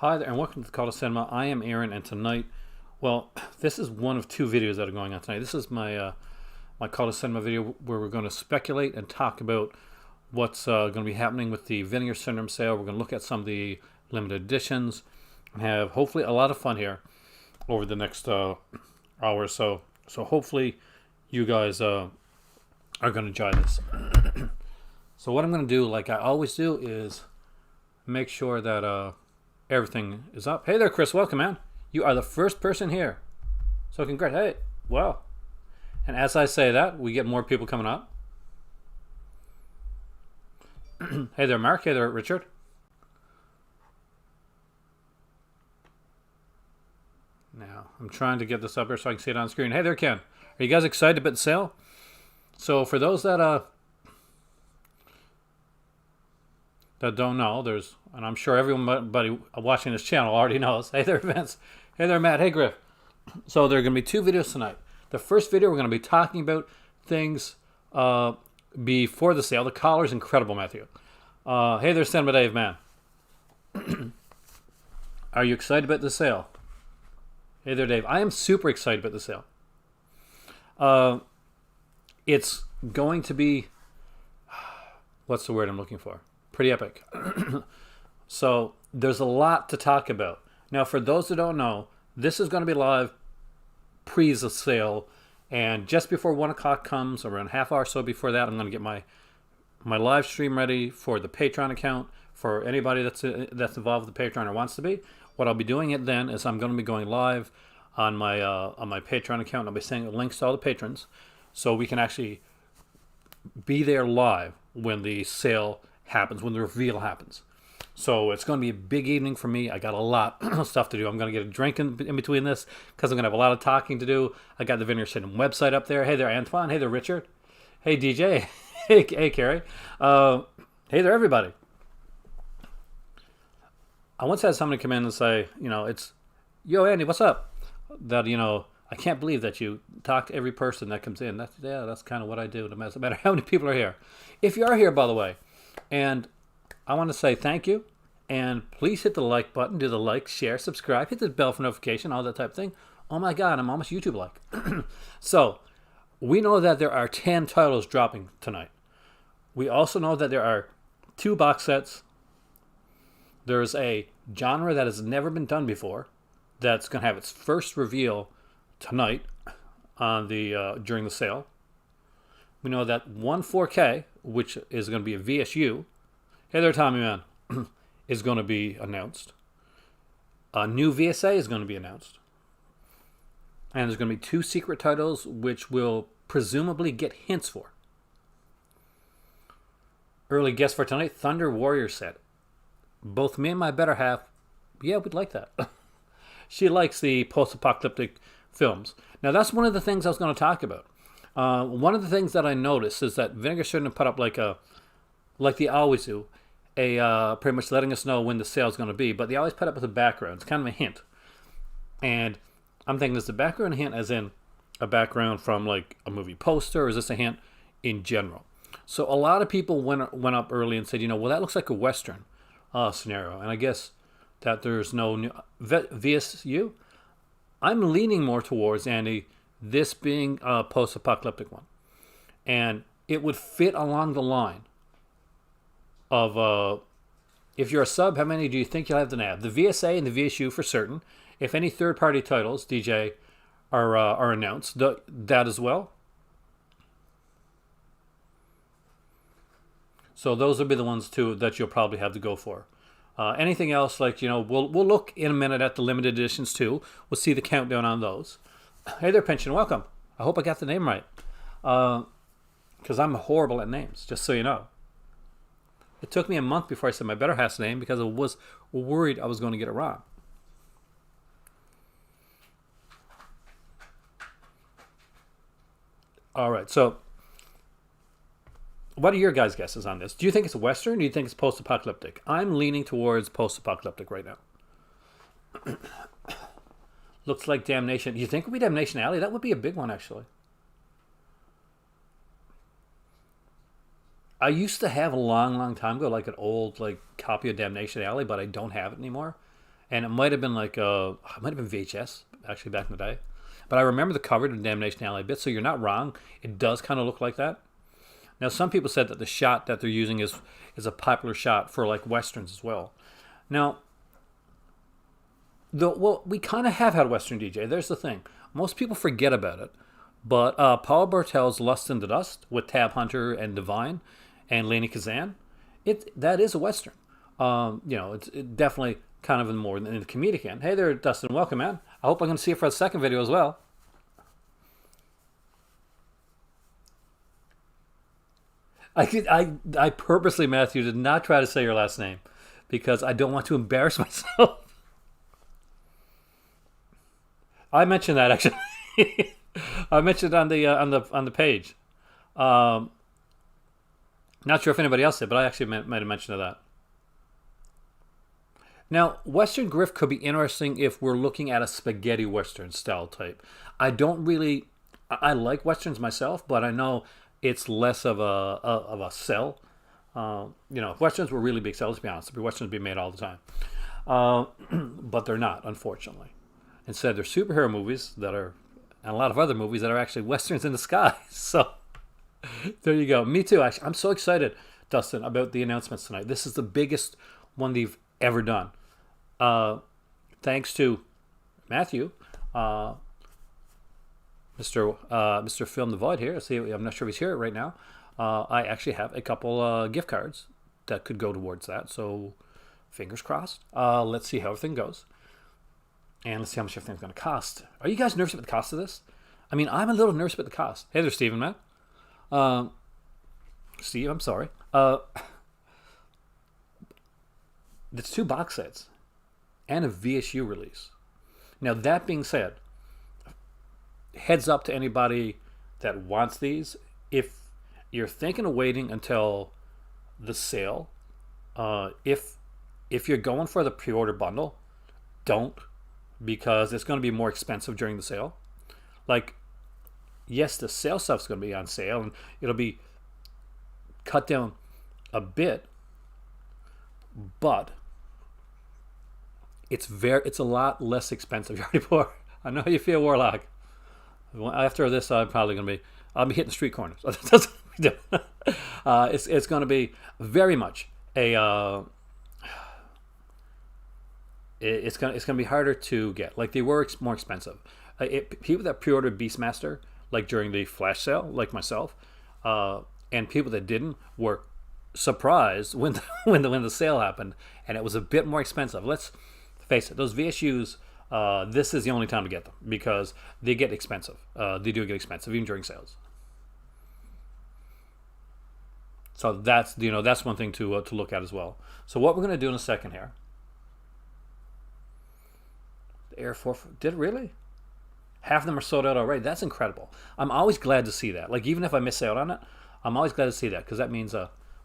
Hi there, and welcome to the Call to Cinema. I am Aaron, and tonight, well, this is one of two videos that are going on tonight. This is my Call to Cinema video where we're going to speculate and talk about what's going to be happening with the Vinegar Syndrome sale. We're going to look at some of the limited editions and have hopefully a lot of fun here over the next hour or so. So hopefully you guys are going to enjoy this. So what I'm going to do, like I always do, is make sure that everything is up. Hey there, Chris. Welcome, man. You are the first person here. So congrats. Hey, well. And as I say that, we get more people coming up. Hey there, Mark. Hey there, Richard. Now, I'm trying to get this up here so I can see it on screen. Hey there, Ken. Are you guys excited about the sale? So for those that don't know, and I'm sure everybody watching this channel already knows. Hey there, Vince. Hey there, Matt. Hey, Griff. So there are going to be two videos tonight. The first video, we're going to be talking about things before the sale. The collar's incredible, Matthew. Hey there, Cinema Dave, man. Are you excited about the sale? Hey there, Dave. I am super excited about the sale. It's going to be, what's the word I'm looking for? Pretty epic. So there's a lot to talk about. Now, for those who don't know, this is going to be live pre the sale, and just before 1 o'clock comes, around half hour or so before that, I'm going to get my live stream ready for the Patreon account. For anybody that's involved with the Patreon or wants to be, what I'll be doing it then is I'm going to be going live on my Patreon account. I'll be sending links to all the patrons, so we can actually be there live when the sale happens, when the reveal happens. So it's going to be a big evening for me. I got a lot of stuff to do. I'm going to get a drink in between this because I'm going to have a lot of talking to do. I got the Vinegar Syndrome website up there. Hey there, Antoine. Hey there, Richard. Hey, DJ. Hey, Carrie. Hey there, everybody. I once had somebody come in and say, yo, Andy, what's up? That, I can't believe that you talk to every person that comes in. That's kind of what I do, no matter how many people are here. If you are here, by the way, and I want to say thank you, and please hit the like button, do the like, share, subscribe, hit the bell for notification, all that type of thing. Oh my God, I'm almost YouTube-like. So, we know that there are 10 titles dropping tonight. We also know that there are 2 box sets. There's a genre that has never been done before that's going to have its first reveal tonight on during the sale. We know that one 4K, which is going to be a VSU, hey there, Tommy Man, is going to be announced. A new VSA is going to be announced. And there's going to be 2 secret titles, which we'll presumably get hints for. Early guess for tonight, Thunder Warrior set. Both me and my better half, yeah, we'd like that. She likes the post-apocalyptic films. Now, that's one of the things I was going to talk about. One of the things that I noticed is that Vinegar shouldn't have put up like they always do, pretty much letting us know when the sale is going to be, but they always put up with a background. It's kind of a hint. And I'm thinking, is the background a hint as in a background from like a movie poster, or is this a hint in general? So a lot of people went up early and said, well, that looks like a Western scenario. And I guess that there's no new VSU. I'm leaning more towards, Andy, this being a post-apocalyptic one. And it would fit along the line of, if you're a sub, how many do you think you'll have to nab? The VSA and the VSU for certain. If any third-party titles, DJ, are announced, that as well. So those will be the ones, too, that you'll probably have to go for. Anything else, we'll look in a minute at the limited editions, too. We'll see the countdown on those. Hey there, Pension. Welcome. I hope I got the name right. Because I'm horrible at names, just so you know. It took me a month before I said my better half's name because I was worried I was going to get it wrong. All right, so what are your guys' guesses on this? Do you think it's a Western, or do you think it's post-apocalyptic? I'm leaning towards post-apocalyptic right now. Looks like Damnation. Do you think it would be Damnation Alley? That would be a big one, actually. I used to have a long, long time ago, like an old copy of Damnation Alley, but I don't have it anymore. and it might have been like it might have been VHS actually back in the day. But I remember the cover to Damnation Alley a bit, so you're not wrong. It does kind of look like that. Now, some people said that the shot that they're using is a popular shot for like westerns as well. Now, we kind of have had Western DJ. There's the thing. Most people forget about it. But Paul Bartel's Lust in the Dust with Tab Hunter and Divine and Lainie Kazan, that is a Western. It's definitely kind of more in the comedic end. Hey there, Dustin. Welcome, man. I hope I'm going to see you for the second video as well. I purposely, Matthew, did not try to say your last name because I don't want to embarrass myself. I mentioned that actually. I mentioned it on the page. Not sure if anybody else did, but I actually might have mentioned that. Now, Western Griff could be interesting if we're looking at a spaghetti Western style type. I like Westerns myself, but I know it's less of a sell. If Westerns were really big sells, to be honest, Westerns be made all the time. But they're not, unfortunately. Instead, they're superhero movies and a lot of other movies that are actually Westerns in disguise. So, there you go. Me too, actually. I'm so excited, Dustin, about the announcements tonight. This is the biggest one they've ever done. Thanks to Matthew, Mr. Film the Void here. See, I'm not sure if he's here right now. I actually have a couple gift cards that could go towards that. So, fingers crossed. Let's see how everything goes. And let's see how much everything's going to cost. Are you guys nervous about the cost of this? I mean, I'm a little nervous about the cost. Hey there, Steven, man. Steve, I'm sorry. It's 2 box sets and a VSU release. Now, that being said, heads up to anybody that wants these. If you're thinking of waiting until the sale, if you're going for the pre-order bundle, don't, because it's going to be more expensive during the sale. Like, yes, the sale stuff's going to be on sale and it'll be cut down a bit, but it's a lot less expensive. You're already poor. I know how you feel, Warlock. After this, I'll be hitting the street corners. That's what we do. It's going to be very much a. It's gonna be harder to get. Like, they were more expensive. People that pre-ordered Beastmaster, like during the flash sale, like myself, and people that didn't were surprised when the sale happened, and it was a bit more expensive. Let's face it, those VSUs. This is the only time to get them because they get expensive. They do get expensive even during sales. So that's one thing to look at as well. So what we're gonna do in a second here. The Air Force, did it really? Half of them are sold out already. That's incredible. I'm always glad to see that. Like, even if I miss out on it, I'm always glad to see that because that means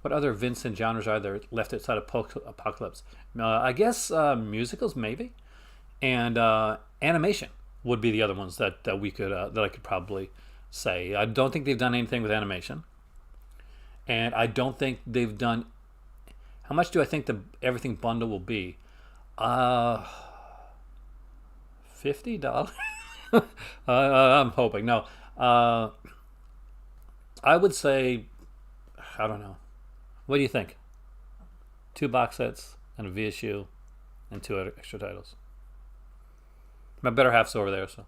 what other Vincent genres are there left outside of Apocalypse? I guess musicals maybe, and animation would be the other ones that we could that I could probably say. I don't think they've done anything with animation, and I don't think they've done. How much do I think the everything bundle will be? $50? I'm hoping. No. I would say, I don't know. What do you think? 2 box sets and a VSU and 2 extra titles. My better half's over there, so.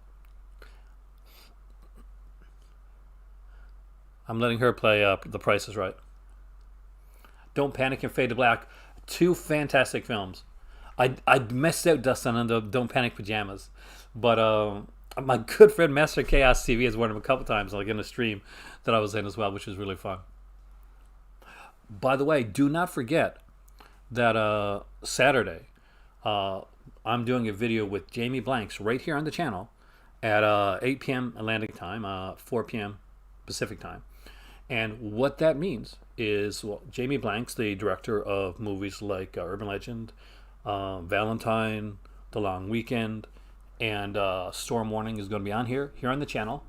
I'm letting her play The Price is Right. Don't Panic and Fade to Black. 2 fantastic films. I messed out, Dustin, on the Don't Panic pajamas, but my good friend Master Chaos TV has worn them a couple times, like in a stream that I was in as well, which was really fun. By the way, do not forget that Saturday, I'm doing a video with Jamie Blanks right here on the channel at 8 p.m. Atlantic time, 4 p.m. Pacific time. And what that means is, well, Jamie Blanks, the director of movies like Urban Legend, Valentine, The Long Weekend, and Storm Warning is going to be on here on the channel,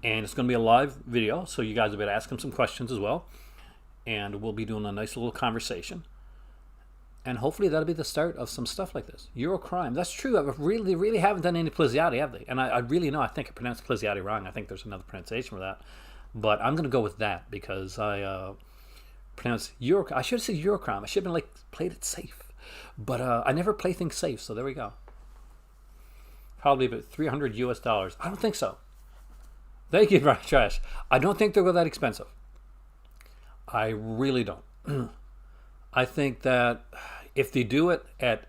and it's going to be a live video, so you guys will be able to ask him some questions as well, and we'll be doing a nice little conversation. And hopefully that'll be the start of some stuff like this. Eurocrime. That's true. I've really, really haven't done any Pliziati, have they? And I really know. I think I pronounced Pliziati wrong. I think there's another pronunciation for that. But I'm going to go with that because I pronounced Euro. I should have said Eurocrime. I should have been like, played it safe. But I never play things safe, so there we go. Probably about $300 US. I don't think so. Thank you, Brian Trash. I don't think they'll go that expensive. I really don't. I think that if they do it at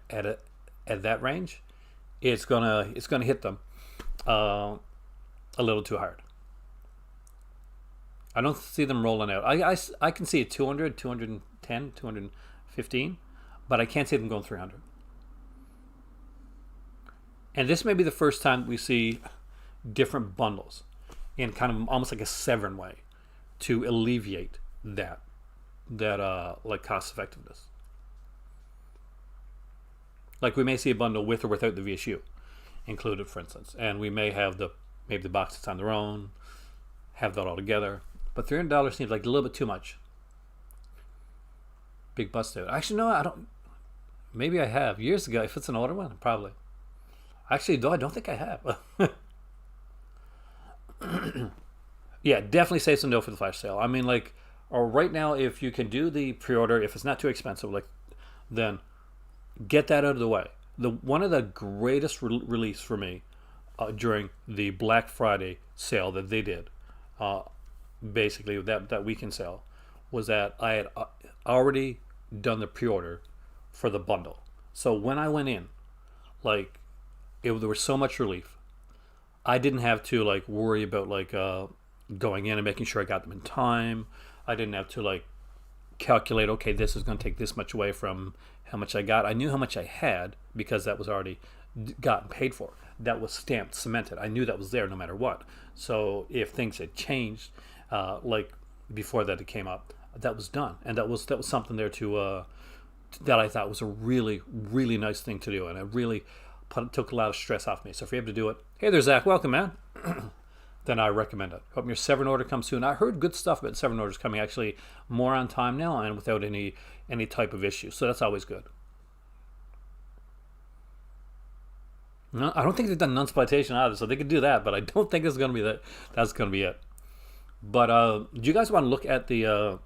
that range, it's gonna hit them a little too hard. I don't see them rolling out. I can see it 200, 210, 215, but I can't see them going 300. And this may be the first time we see different bundles in kind of almost like a Severn way to alleviate that like cost effectiveness. Like we may see a bundle with or without the VSU included, for instance, and we may have maybe the box that's on their own, have that all together. But $300 seems like a little bit too much. Big bust out. Actually, no, I don't. Maybe I have years ago. If it's an older one, probably. Actually, though, I don't think I have. Yeah, definitely save some dough for the flash sale. I mean, like, or right now, if you can do the pre-order, if it's not too expensive, like, then get that out of the way. One of the greatest release for me during the Black Friday sale that they did, basically that weekend sale, was that I had already done the pre-order for the bundle. So when I went in, like, there was so much relief. I didn't have to like worry about like going in and making sure I got them in time. I didn't have to like calculate, okay, this is going to take this much away from how much I got. I knew how much I had because that was already gotten paid for. That was stamped, cemented. I knew that was there no matter what. So if things had changed, like before that it came up, that was done, and that was something there to that I thought was a really, really nice thing to do, and it really took a lot of stress off me. So if you're able to do it, hey there, Zach, welcome, man. Then I recommend it. Hope your Severn order comes soon. I heard good stuff about Severn orders coming actually more on time now and without any type of issue. So that's always good. No, I don't think they've done nunsploitation either, so they could do that, but I don't think it's going to be that. That's going to be it. But do you guys want to look at the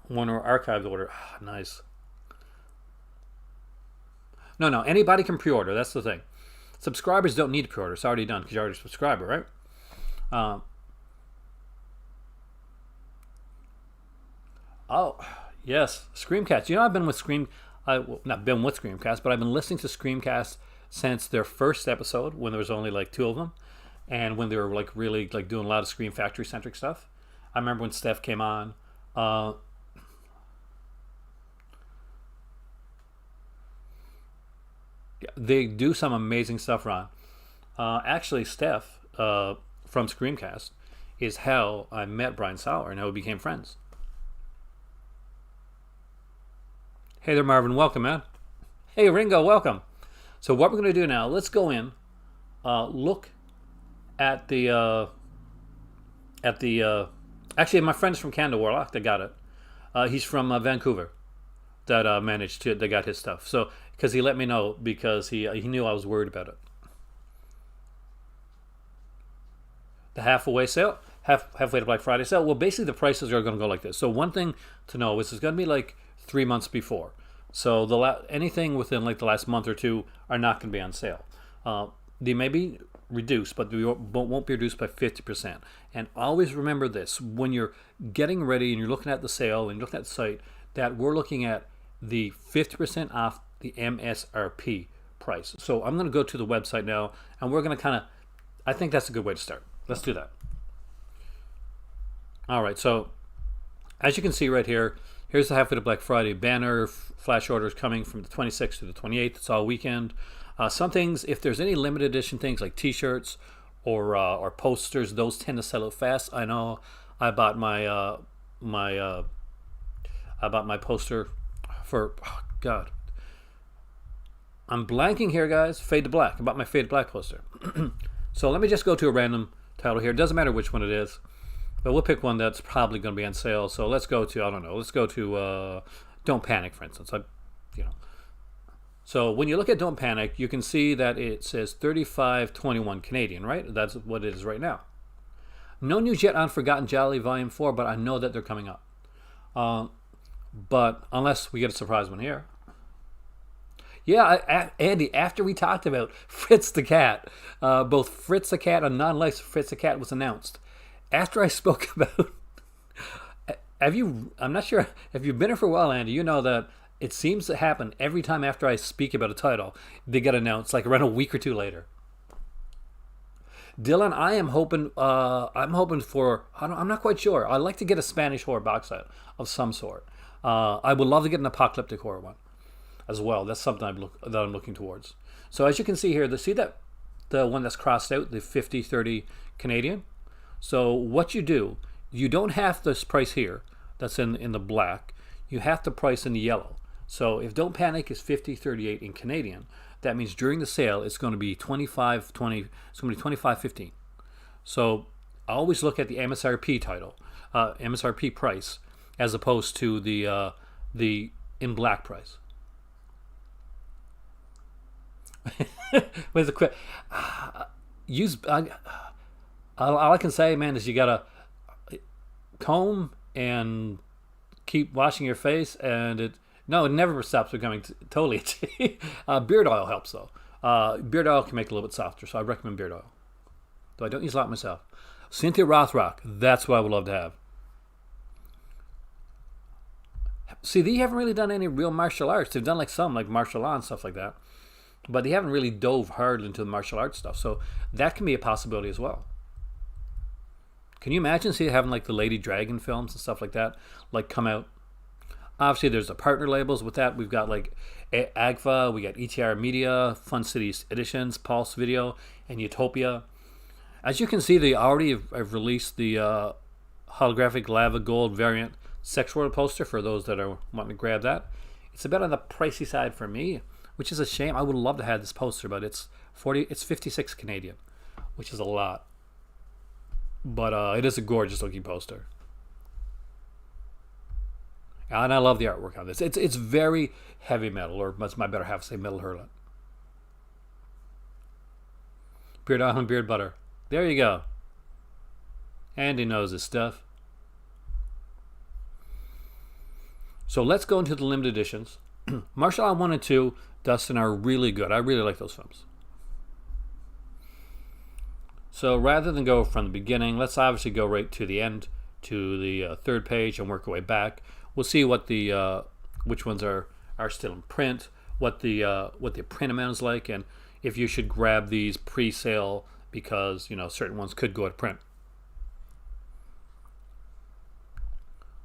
one or archived order? Nice. No. Anybody can pre-order. That's the thing. Subscribers don't need to pre-order. It's already done because you're already a subscriber, right? Oh, yes. Screamcast. You know, I've been with not been with Screamcast, but I've been listening to Screamcast since their first episode when there was only like 2 of them, and when they were like really like doing a lot of Scream Factory centric stuff. I remember when Steph came on. They do some amazing stuff, Ron. Actually, Steph from Screamcast is how I met Brian Sauer and how we became friends. Hey there, Marvin. Welcome, man. Hey, Ringo. Welcome. So what we're going to do now, let's go in, look at the actually, my friend's from Canada, Warlock, that got it. He's from Vancouver, that got his stuff. So, because he let me know because he knew I was worried about it. The halfway to Black Friday sale. Well, basically the prices are going to go like this. So one thing to know is it's going to be like 3 months before. So anything within like the last month or two are not going to be on sale. They may be reduced, but they won't be reduced by 50%. And always remember this, when you're getting ready and you're looking at the sale and you're looking at the site, that we're looking at the 50% off the MSRP price. So I'm going to go to the website now, and we're going to I think that's a good way to start. Let's do that. All right, so as you can see right here, here's the Halfway to Black Friday banner. Flash orders coming from the 26th to the 28th. It's all weekend. Some things, if there's any limited edition things like T-shirts or posters, those tend to sell out fast. I know. I bought my poster for God. I'm blanking here, guys. Fade to Black. I bought my Fade to Black poster. So let me just go to a random title here. It doesn't matter which one it is, but we'll pick one that's probably going to be on sale. So let's go to, I don't know, let's go to Don't Panic, for instance. You know. So when you look at Don't Panic, you can see that it says 35.21 Canadian, right? That's what it is right now. No news yet on Forgotten Jolly Volume 4, but I know that they're coming up. But unless we get a surprise one here. Yeah, Andy, after we talked about Fritz the Cat, both Fritz the Cat and non-licensed Fritz the Cat was announced. After I spoke about... I'm not sure, if you've been here for a while, Andy, you know that it seems to happen every time after I speak about a title, they get announced like around a week or two later. Dylan, I'm hoping for, I'm not quite sure. I'd like to get a Spanish horror box set of some sort. I would love to get an apocalyptic horror one as well. That's something I'm looking towards. So as you can see here, see that the one that's crossed out, the 50-30 Canadian. So what you do, you don't have this price here that's in the black. You have to price in the yellow. So if Don't Panic is 50.38 in Canadian, that means during the sale it's going to be 25.20. It's going to be 25.15. So I always look at the MSRP title, MSRP price, as opposed to the in black price. With a quick all I can say, man, is you gotta comb and keep washing your face, and it never stops becoming totally itchy. Beard oil helps though. Beard oil can make it a little bit softer, so I recommend beard oil. Though I don't use a lot myself. Cynthia Rothrock, that's what I would love to have. See, they haven't really done any real martial arts. They've done like some, like martial law and stuff like that. But they haven't really dove hard into the martial arts stuff. So that can be a possibility as well. Can you imagine having like the Lady Dragon films and stuff like that, like come out? Obviously, there's the partner labels with that. We've got like AGFA, we got ETR Media, Fun Cities Editions, Pulse Video, and Utopia. As you can see, they already have released the holographic lava gold variant Sex World poster for those that are wanting to grab that. It's a bit on the pricey side for me, which is a shame. I would love to have this poster, but it's 56 Canadian, which is a lot. But it is a gorgeous looking poster. And I love the artwork on this. It's very heavy metal, or that's my better half say metal hurlant. Beard oil and beard butter. There you go. Andy knows his stuff. So let's go into the limited editions. Martial Law 1 and 2, Dustin, are really good. I really like those films. So rather than go from the beginning, let's obviously go right to the end, to the third page, and work our way back. We'll see what the which ones are still in print, what the print amount is like, and if you should grab these pre-sale because certain ones could go at print.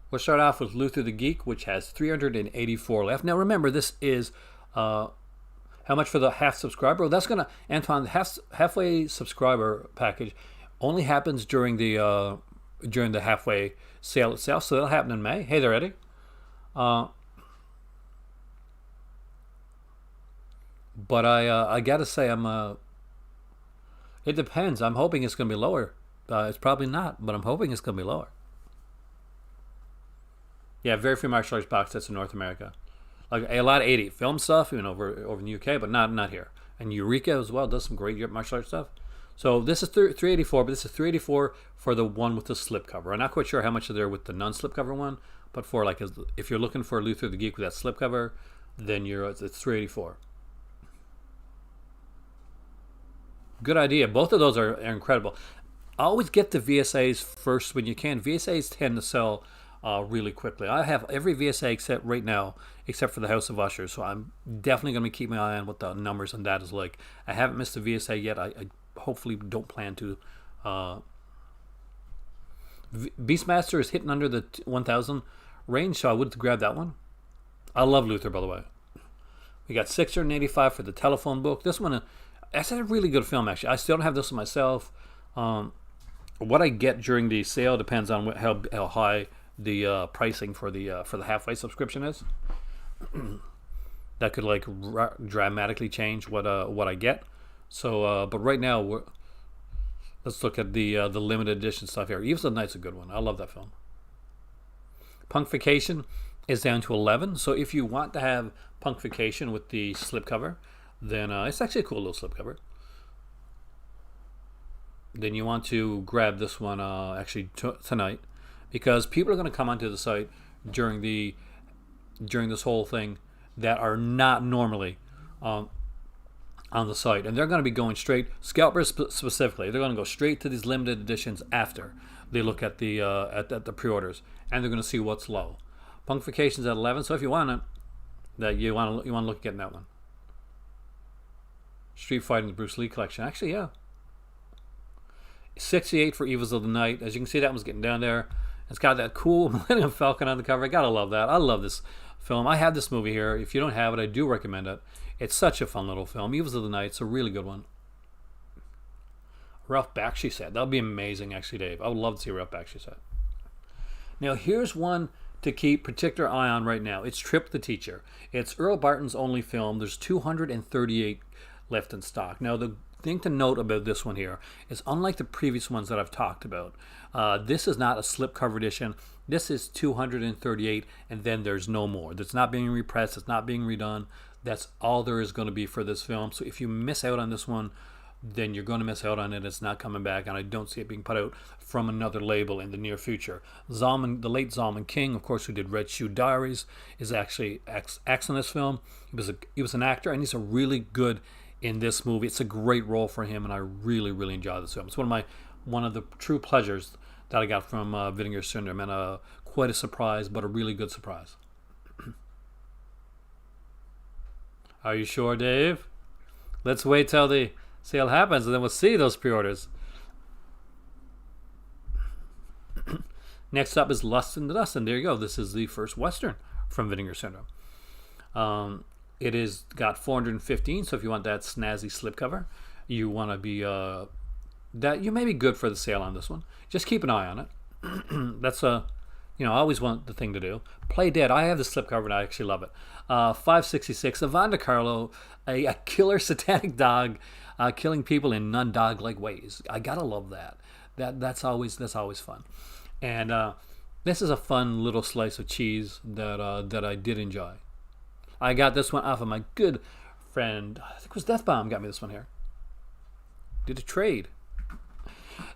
We'll start off with Luther the Geek, which has 384 left. Now remember, this is how much for the half subscriber? Well, that's gonna, Antoine, the halfway subscriber package only happens during the halfway sale itself, so that'll happen in May. Hey there, Eddie. But I gotta say, it depends. I'm hoping it's gonna be lower. It's probably not, but I'm hoping it's gonna be lower. Yeah, very few martial arts box sets in North America. Like a lot of 80 film stuff, over in the UK, but not here. And Eureka as well does some great martial arts stuff. So this is 384, but this is 384 for the one with the slipcover. I'm not quite sure how much is there with the non-slipcover one, but for like if you're looking for Luther the Geek with that slipcover, then it's 384. Good idea. Both of those are incredible. Always get the VSAs first when you can. VSAs tend to sell really quickly. I have every VSA except right now, except for the House of Usher. So I'm definitely going to keep my eye on what the numbers on that is like. I haven't missed a VSA yet. I hopefully don't plan to. Beastmaster is hitting under the 1,000 range, so I would grab that one. I love Luther, by the way. We got 685 for the telephone book. This one, that's a really good film, actually. I still don't have this one myself. What I get during the sale depends on how high the pricing for the halfway subscription is. That could like dramatically change what I get. So, but right now let's look at the limited edition stuff here. Evil of the Night's a good one. I love that film. Punkfication. is down to 11. So if you want to have punctification with the slipcover, then it's actually a cool little slipcover. Then you want to grab this one actually tonight, because people are going to come onto the site during this whole thing that are not normally on the site, and they're going to be going straight, scalpers specifically. They're going to go straight to these limited editions after they look at the pre-orders, and they're going to see what's low. Punctification's at 11, so if you want it, that you want to look at getting that one. Street Fighting, the Bruce Lee collection. Actually, yeah. 68 for Evils of the Night. As you can see, that one's getting down there. It's got that cool Millennium Falcon on the cover. I gotta love that. I love this film. I have this movie here. If you don't have it, I do recommend it. It's such a fun little film. Evils of the Night. It's a really good one. Ralph Bakshi set. That would be amazing, actually, Dave. I would love to see a Ralph Bakshi set. Now, here's one to keep particular eye on right now. It's Trip the Teacher. It's Earl Barton's only film. There's 238 left in stock. Now, the thing to note about this one here is, unlike the previous ones that I've talked about, this is not a slipcover edition. This is 238, and then there's no more. It's not being repressed. It's not being redone. That's all there is going to be for this film. So if you miss out on this one, then you're going to miss out on it. It's not coming back, and I don't see it being put out from another label in the near future. The late Zalman King, of course, who did Red Shoe Diaries, is actually acts in this film. He was an actor, and he's a really good in this movie. It's a great role for him, and I really, really enjoy this film. It's one of the true pleasures that I got from Vinegar Syndrome, and quite a surprise, but a really good surprise. Are you sure, Dave? Let's wait till the sale happens, and then we'll see those pre-orders. Next up is Lust in the Dust, and there you go. This is the first Western from Vinegar Syndrome. It is got 415, so if you want that snazzy slipcover, you want to be that you may be good for the sale on this one. Just keep an eye on it. That's I always want the thing to do. Play Dead. I have the slipcover and I actually love it. 566. Yvonne DiCarlo, a killer satanic dog, killing people in non-dog-like ways. I gotta love that. That's always fun. And this is a fun little slice of cheese that I did enjoy. I got this one off of my good friend, I think it was Death Bomb, got me this one here. Did a trade.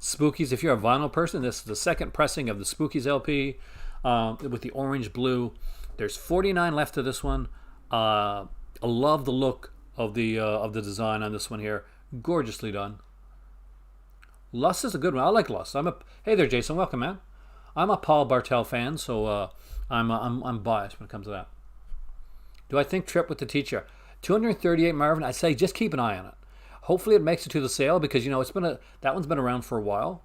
Spookies, if you're a vinyl person, this is the second pressing of the Spookies LP with the orange blue. There's 49 left of this one. I love the look of the design on this one here. Gorgeously done. Lust is a good one. I like Lust. Hey there, Jason. Welcome, man. I'm a Paul Bartel fan, so I'm biased when it comes to that. Do I think Trip with the Teacher? 238, Marvin. I say just keep an eye on it. Hopefully it makes it to the sale, because that one's been around for a while.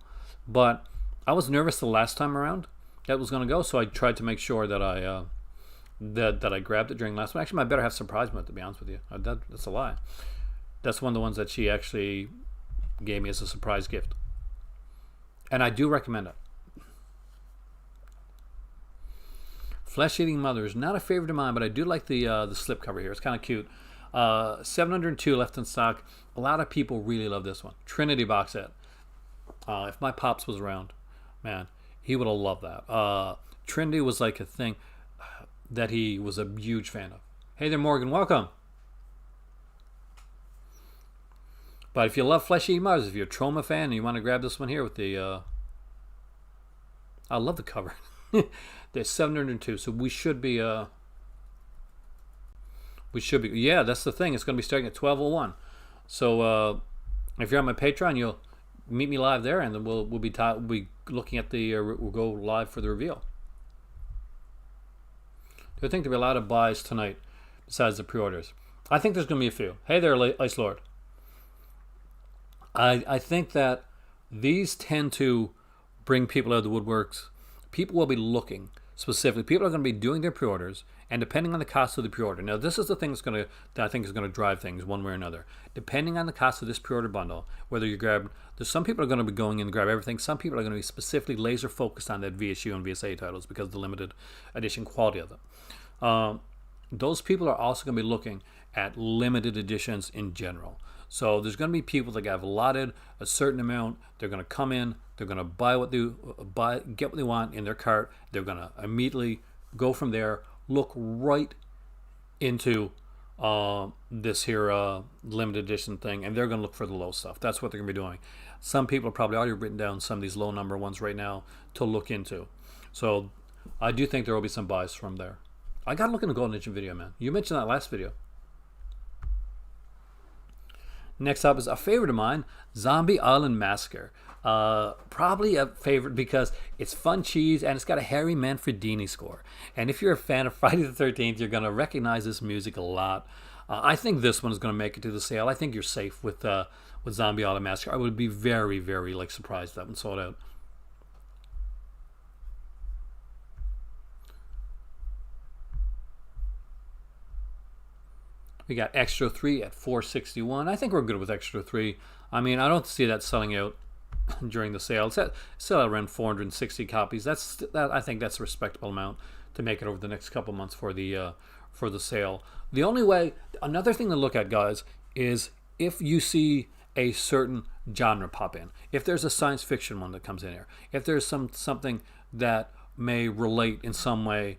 But I was nervous the last time around that was going to go, so I tried to make sure that I grabbed it during last one. Actually, my better half surprised me, to be honest with you. That's a lie. That's one of the ones that she actually gave me as a surprise gift, and I do recommend it. Flesh Eating Mother is not a favorite of mine, but I do like the slipcover here. It's kind of cute. 702 left in stock. A lot of people really love this one. Trinity box set. If my pops was around, man, he would have loved that. Trinity was like a thing that he was a huge fan of. Hey there, Morgan. Welcome. But if you love Flesh Eating Mothers, if you're a Trauma fan and you want to grab this one here with the... I love the cover. There's 702, so we should be... Yeah, that's the thing. It's going to be starting at 12:01. So if you're on my Patreon, you'll meet me live there, and then we'll be looking at we'll go live for the reveal. Do I think there'll be a lot of buys tonight besides the pre-orders? I think there's going to be a few. Hey there, Ice Lord. I think that these tend to bring people out of the woodworks. People will be looking specifically. People are going to be doing their pre-orders, and depending on the cost of the pre-order. Now, this is the thing that I think is going to drive things one way or another. Depending on the cost of this pre-order bundle, whether you grab... There's some people are going to be going in and grab everything. Some people are going to be specifically laser focused on that VSU and VSA titles because of the limited edition quality of them. Those people are also going to be looking at limited editions in general. So there's going to be people that have allotted a certain amount. They're going to come in. They're going to get what they want in their cart. They're going to immediately go from there, look right into this here limited edition thing, and they're going to look for the low stuff. That's what they're going to be doing. Some people have probably already written down some of these low number ones right now to look into. So I do think there will be some buys from there. I got to look in the Golden Edition video, man. You mentioned that last video. Next up is a favorite of mine, Zombie Island Massacre. Probably a favorite because it's fun cheese and it's got a Harry Manfredini score. And if you're a fan of Friday the 13th, you're going to recognize this music a lot. I think this one is going to make it to the sale. I think you're safe with Zombie Island Massacre. I would be very, very surprised if that one sold out. We got Extra 3 at $4.61. I think we're good with Extra 3. I mean, I don't see that selling out during the sale. It's still around 460 copies. I think that's a respectable amount to make it over the next couple months for the sale. The only way, another thing to look at, guys, is if you see a certain genre pop in. If there's a science fiction one that comes in here. If there's something that may relate in some way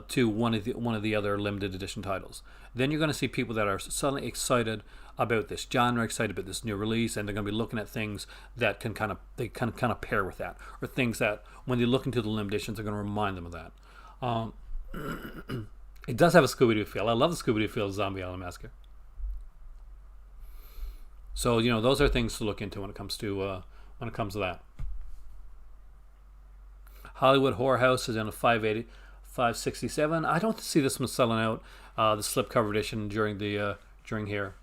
to one of the other limited edition titles, then you're going to see people that are suddenly excited about this genre, excited about this new release, and they're going to be looking at things that can kind of pair with that, or things that when they look into the limited editions are going to remind them of that. It does have a Scooby-Doo feel. I love the Scooby-Doo feel of Zombie Island Massacre. So those are things to look into when it comes to that. Hollywood Horror House is in a 580. 567. I don't see this one selling out. The slipcover edition during here.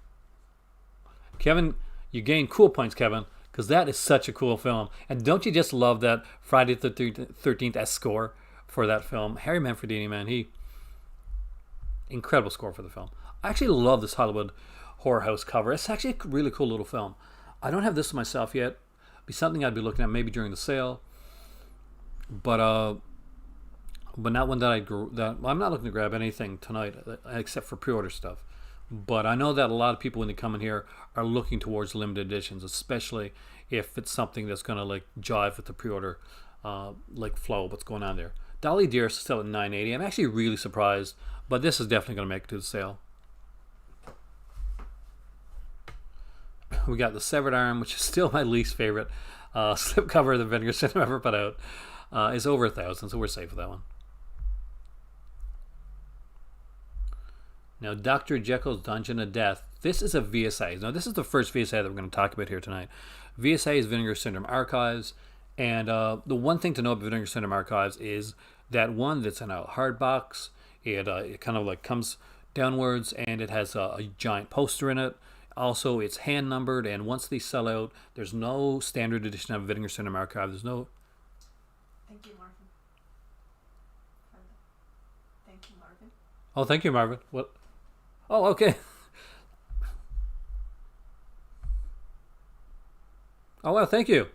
Kevin, you gain cool points, Kevin, because that is such a cool film. And don't you just love that Friday the 13th score for that film? Harry Manfredini, man, incredible score for the film. I actually love this Hollywood Horror House cover. It's actually a really cool little film. I don't have this myself yet. It'd be something I'd be looking at maybe during the sale. But not one that I'm not looking to grab anything tonight except for pre-order stuff. But I know that a lot of people when they come in here are looking towards limited editions, especially if it's something that's going to jive with the pre-order flow. What's going on there? Dolly Deer is still at $9.80. I'm actually really surprised, but this is definitely going to make it to the sale. We got the Severed Arm, which is still my least favorite slipcover the Vinegar Syndrome ever put out. It's over 1,000, so we're safe with that one. Now, Dr. Jekyll's Dungeon of Death. This is a VSA. Now, this is the first VSA that we're going to talk about here tonight. VSA is Vinegar Syndrome Archives. And the one thing to know about Vinegar Syndrome Archives is that one that's in a hard box. It kind of comes downwards, and it has a giant poster in it. Also, it's hand numbered, and once these sell out, there's no standard edition of Vinegar Syndrome Archive. There's no... Thank you, Marvin. Thank you, Marvin. Oh, thank you, Marvin. What? Oh, okay. Oh, well, thank you.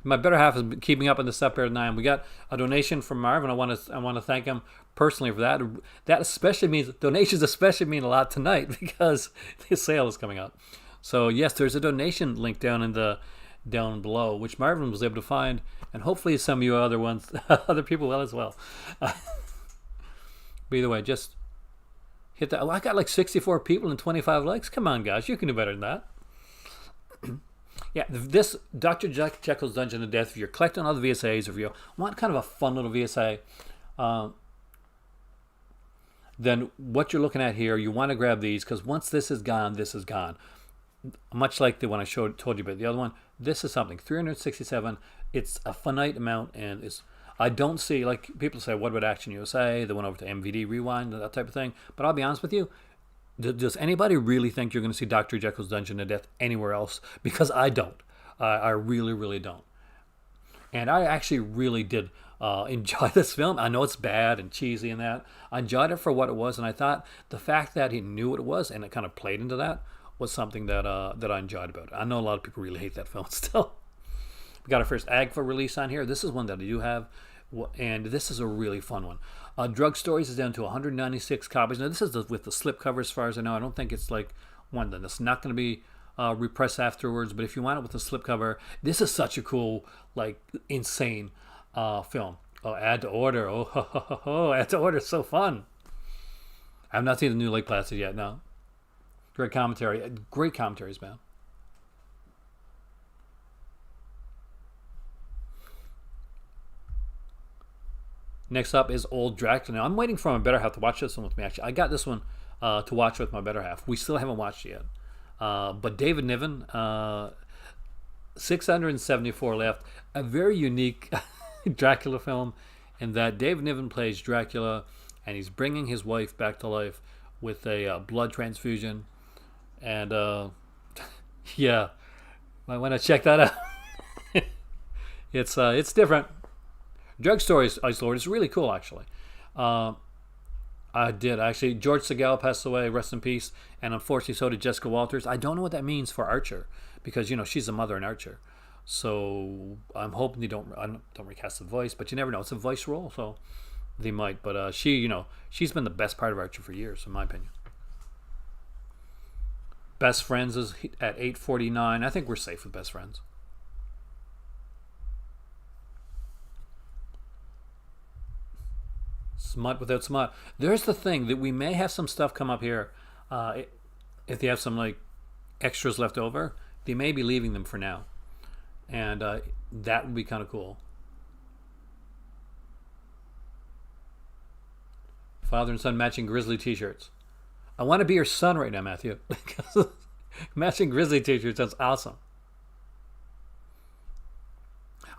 My better half is keeping up on the stuff better than I am. We got a donation from Marvin. I want to thank him personally for that. That especially means donations especially mean a lot tonight because the sale is coming up. So yes, there's a donation link down below, which Marvin was able to find, and hopefully some of you other people will as well. But either way, just hit that. Oh, I got 64 people and 25 likes. Come on, guys, you can do better than that. Yeah, this Dr. Jekyll's Dungeon of Death, if you're collecting all the VSAs, or if you want kind of a fun little VSA, then what you're looking at here, you want to grab these, because once this is gone, this is gone. Much like the one I told you about the other one, this is something. 367, it's a finite amount, and I don't see, people say, what about Action USA? They went over to MVD Rewind, that type of thing. But I'll be honest with you, does anybody really think you're going to see Dr. Jekyll's Dungeon of Death anywhere else? Because I don't. I really, really don't. And I actually really did enjoy this film. I know it's bad and cheesy and that. I enjoyed it for what it was, and I thought the fact that he knew what it was and it kind of played into that was something that I enjoyed about it. I know a lot of people really hate that film still. We got our first AGFA release on here. This is one that I do have, and this is a really fun one. Drug Stories is down to 196 copies. Now, this is with the slipcover as far as I know. I don't think it's one that's not going to be repressed afterwards, but if you want it with the slipcover, this is such a cool, insane film. Oh, Add to Order. Oh, ho, ho, ho, ho. Add to Order is so fun. I have not seen the new Lake Placid yet. No. Great commentary. Great commentaries, man. Next up is Old Dracula. Now, I'm waiting for my better half to watch this one with me, actually. I got this one to watch with my better half. We still haven't watched it yet. But David Niven, 674 left. A very unique Dracula film in that David Niven plays Dracula, and he's bringing his wife back to life with a blood transfusion. And, yeah, might want to check that out. It's different. Drug Stories, Ice Lord, is really cool, actually. I did, actually. George Segal passed away, rest in peace. And unfortunately, so did Jessica Walters. I don't know what that means for Archer, because, she's a mother in Archer. So I'm hoping they don't recast the voice, but you never know. It's a voice role, so they might. But she's been the best part of Archer for years, in my opinion. Best Friends is at 849. I think we're safe with Best Friends. Smut without smut. There's the thing that we may have some stuff come up here. If they have some extras left over, they may be leaving them for now, and that would be kind of cool. Father and son matching Grizzly T-shirts. I want to be your son right now, Matthew. Matching Grizzly T-shirts sounds awesome.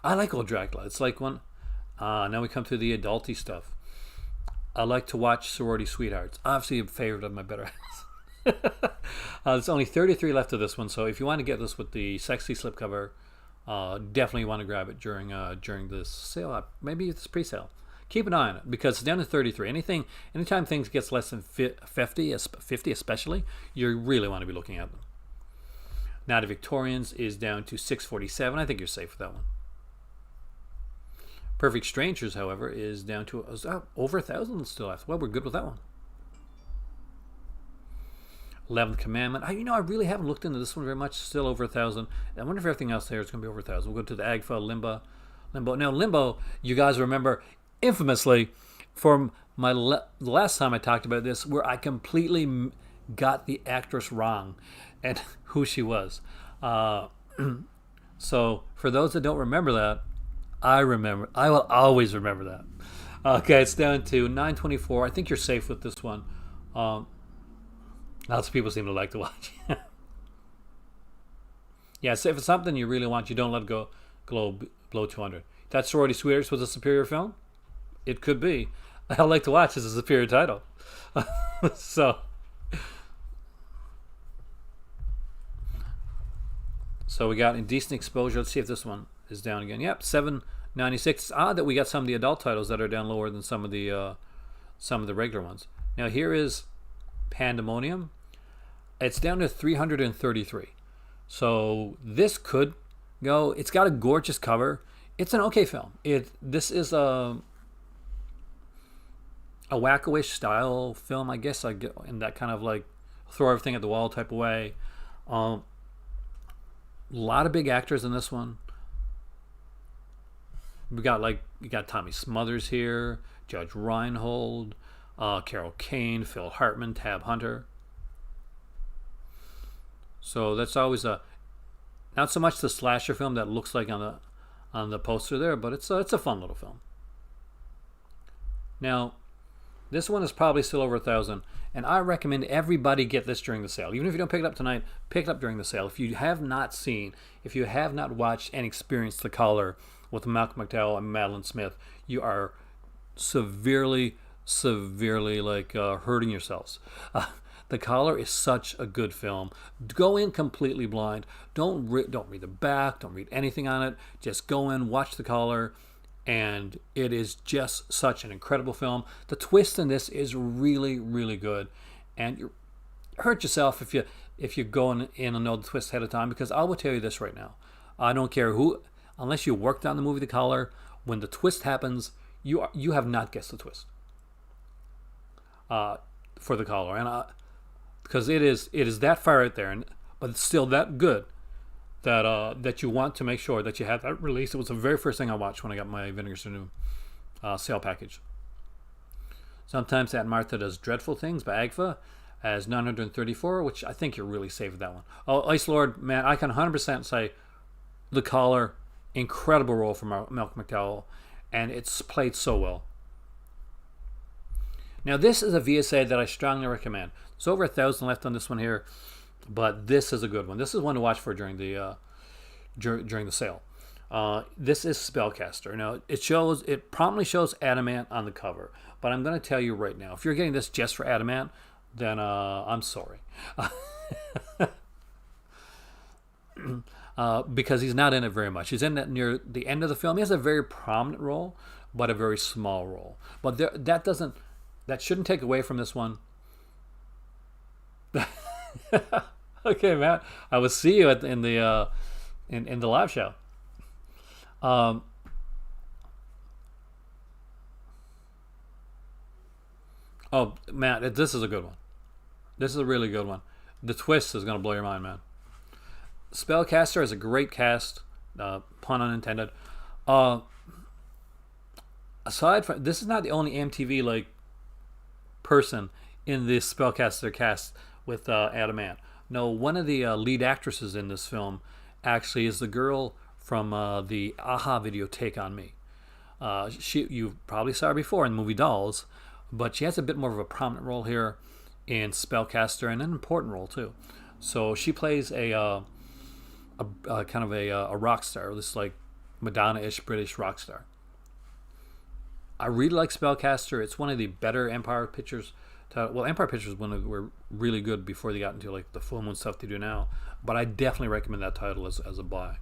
I like Old Dracula. It's like one. Now we come to the adulty stuff. I like to watch Sorority Sweethearts. Obviously a favorite of my better halves. There's only 33 left of this one, so if you want to get this with the sexy slipcover, definitely want to grab it during this sale. Maybe it's pre-sale. Keep an eye on it, because it's down to 33. Anytime things gets less than 50 especially, you really want to be looking at them. Now the Victorians is down to 647. I think you're safe with that one. Perfect Strangers, however, is down to over 1,000 still left. Well, we're good with that one. 11th Commandment. I really haven't looked into this one very much. Still over 1,000. I wonder if everything else there is going to be over 1,000. We'll go to the Agfa, Limbo. Now, Limbo, you guys remember infamously from the last time I talked about this, where I completely got the actress wrong and who she was. So, for those that don't remember that, I remember. I will always remember that. Okay, it's down to 924. I think you're safe with this one. Lots of people seem to like to watch. Yeah, so if it's something you really want, you don't let it go below 200. That Sorority Sweethearts was a superior film? It could be. I like to watch as a superior title. So we got Indecent Exposure. Let's see if this one is down again. Yep, 796. It's odd that we got some of the adult titles that are down lower than some of the regular ones. Now here is Pandemonium. It's down to 333. So this could go. It's got a gorgeous cover. It's an okay film. This is a wacko-ish style film, I guess. In that kind of throw everything at the wall type of way. A lot of big actors in this one. We got you got Tommy Smothers here, Judge Reinhold, Carol Kane, Phil Hartman, Tab Hunter. So that's always not so much the slasher film that looks like on the poster there, but it's a fun little film. Now, this one is probably still over 1,000, and I recommend everybody get this during the sale. Even if you don't pick it up tonight, pick it up during the sale. If you have not watched and experienced The Collar with Malcolm McDowell and Madeline Smith, you are severely hurting yourselves. The Collar is such a good film. Go in completely blind. Don't read the back. Don't read anything on it. Just go in, watch The Collar, and it is just such an incredible film. The twist in this is really, really good, and you hurt yourself if you go in and know the twist ahead of time, because I will tell you this right now. I don't care who, unless you worked on the movie The Collar, when the twist happens, you have not guessed the twist for The Collar, and because it is that far out there, but it's still that good that you want to make sure that you have that release. It was the very first thing I watched when I got my Vinegar Syndrome sale package. Sometimes Aunt Martha Does Dreadful Things by Agfa as 934, which I think you're really safe with that one. Oh, Ice Lord, man, I can 100% say the collar, incredible role from Malcolm McDowell, and it's played so well. Now, this is a VSA that I strongly recommend. There's over 1,000 left on this one here, but this is a good one. This is one to watch for during the sale. This is Spellcaster. Now, it promptly shows Adamant on the cover, but I'm going to tell you right now, if you're getting this just for Adamant, then I'm sorry. Because he's not in it very much. He's in it near the end of the film. He has a very prominent role, but a very small role. But that shouldn't take away from this one. Okay, Matt. I will see you in the live show. Oh, Matt, this is a good one. This is a really good one. The twist is going to blow your mind, man. Spellcaster is a great cast, pun unintended. Aside from this, is not the only MTV person in this Spellcaster cast with Adamant. No, one of the lead actresses in this film actually is the girl from the Aha video Take on Me. You probably saw her before in the movie Dolls, but she has a bit more of a prominent role here in Spellcaster, and an important role too. So she plays a kind of a rock star, this Madonna-ish British rock star. I really like Spellcaster. It's one of the better Empire Pictures. Empire Pictures were really good before they got into the full moon stuff they do now. But I definitely recommend that title as a buy.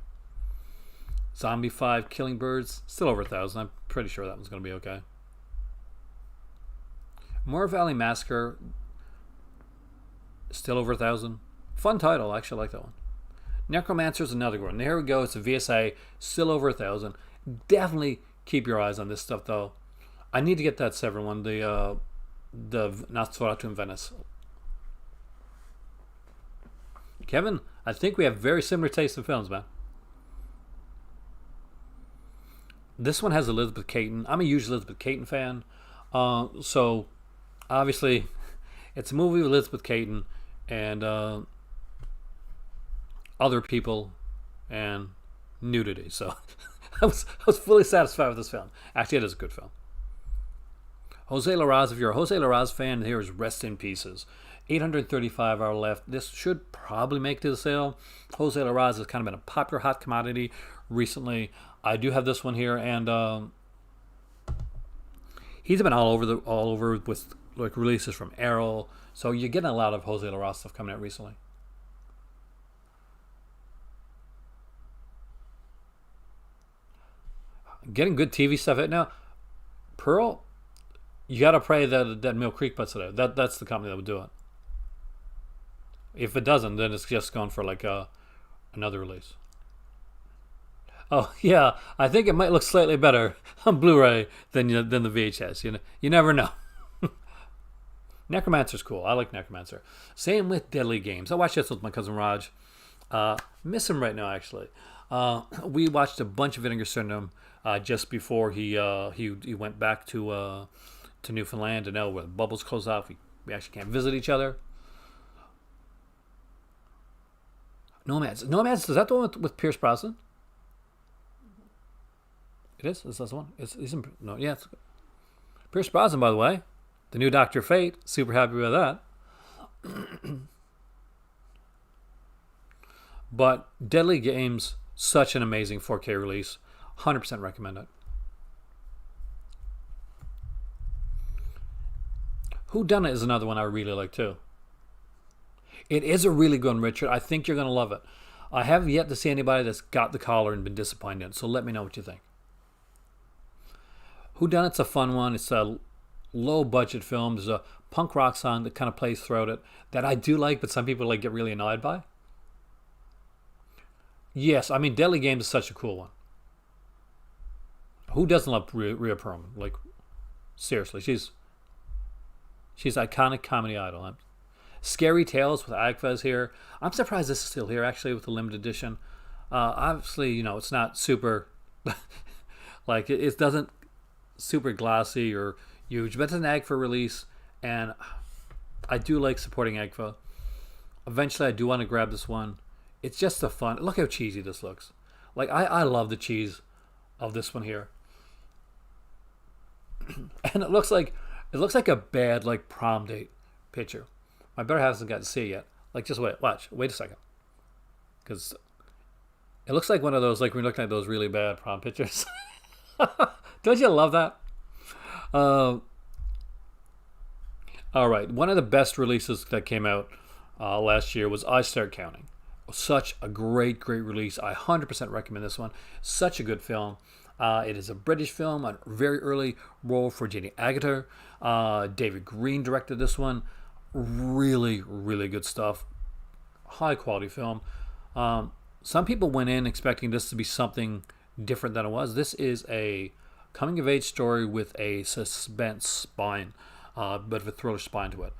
Zombie 5 Killing Birds, still over 1,000. I'm pretty sure that one's going to be okay. Moore Valley Massacre, still over 1,000. Fun title. I actually like that one. Necromancer is another one. Here we go. It's a VSA, still over 1,000. Definitely keep your eyes on this stuff, though. I need to get that Severin one, the Nosferatu in Venice. Kevin, I think we have very similar taste in films, man. This one has Elizabeth Caton. I'm a huge Elizabeth Caton fan. So, obviously, it's a movie with Elizabeth Caton and other people and nudity. So, I was fully satisfied with this film. Actually, it is a good film. Jose Larraz, if you're a Jose Larraz fan, here is Rest in Pieces. 835 are left. This should probably make it to the sale. Jose Larraz has kind of been a popular hot commodity recently. I do have this one here, and he's been all over with releases from Arrow. So you're getting a lot of Jose Larraz stuff coming out recently. Getting good TV stuff out now. Pearl, you got to pray that Mill Creek puts it out. That's the company that would do it. If it doesn't, then it's just going for another release. Oh yeah, I think it might look slightly better on Blu-ray than the VHS. You never know. Necromancer's cool. I like Necromancer. Same with Deadly Games. I watched this with my cousin Raj. Miss him right now, actually. We watched a bunch of Vinegar Syndrome just before he went back to Newfoundland, and now where the bubbles close off, we actually can't visit each other. Nomads. Is that the one with Pierce Brosnan? It is? Is that the one? It's Pierce Brosnan, by the way. The new Dr. Fate. Super happy with that. But Deadly Games, such an amazing 4K release. 100% recommend it. Whodunit is another one I really like too. It is a really good one, Richard. I think you're going to love it. I have yet to see anybody that's got the collar and been disappointed in it, so let me know what you think. Whodunit's a fun one. It's a low-budget film. There's a punk rock song that kind of plays throughout it that I do like, but some people get really annoyed by. Yes, I mean, Deadly Games is such a cool one. Who doesn't love Rhea Perlman? Seriously, she's iconic comedy idol. Scary Tales with Agfaz here. I'm surprised this is still here, actually, with the limited edition. Obviously, it's not super... it doesn't super glossy or huge, but it's an AGFA release, and I do like supporting AGFA. Eventually, I do want to grab this one. It's just a fun. Look how cheesy this looks. Like I love the cheese of this one here, and it looks like a bad like prom date picture. My better half hasn't got to see it yet. Like just wait a second, because it looks like one of those like we're looking at those really bad prom pictures. Don't you love that? All right, one of the best releases that came out last year was I Start Counting. Such a great release. I 100% recommend this one. Such a good film. It is a British film, a very early role for Jenny Agutter. David Green directed this one. Really good stuff. High quality film. Some people went in expecting this to be something different than it was. This is a coming of age story with a suspense spine, but with a thriller spine to it.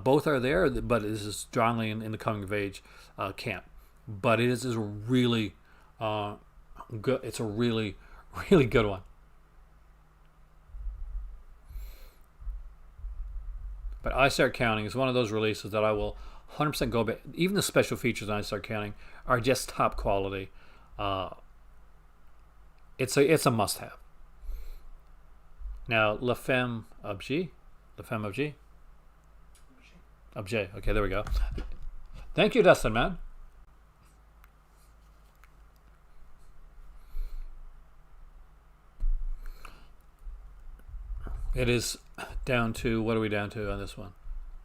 Both are there, but it is strongly in the coming of age camp. But it is really good. It's a really good one. But I Start Counting is one of those releases that I will 100% go back. Even the special features on I Start Counting are just top quality. It's a must-have. Now, La Femme Objet. Okay, there we go. Thank you, Dustin, man. It is down to, what are we down to on this one?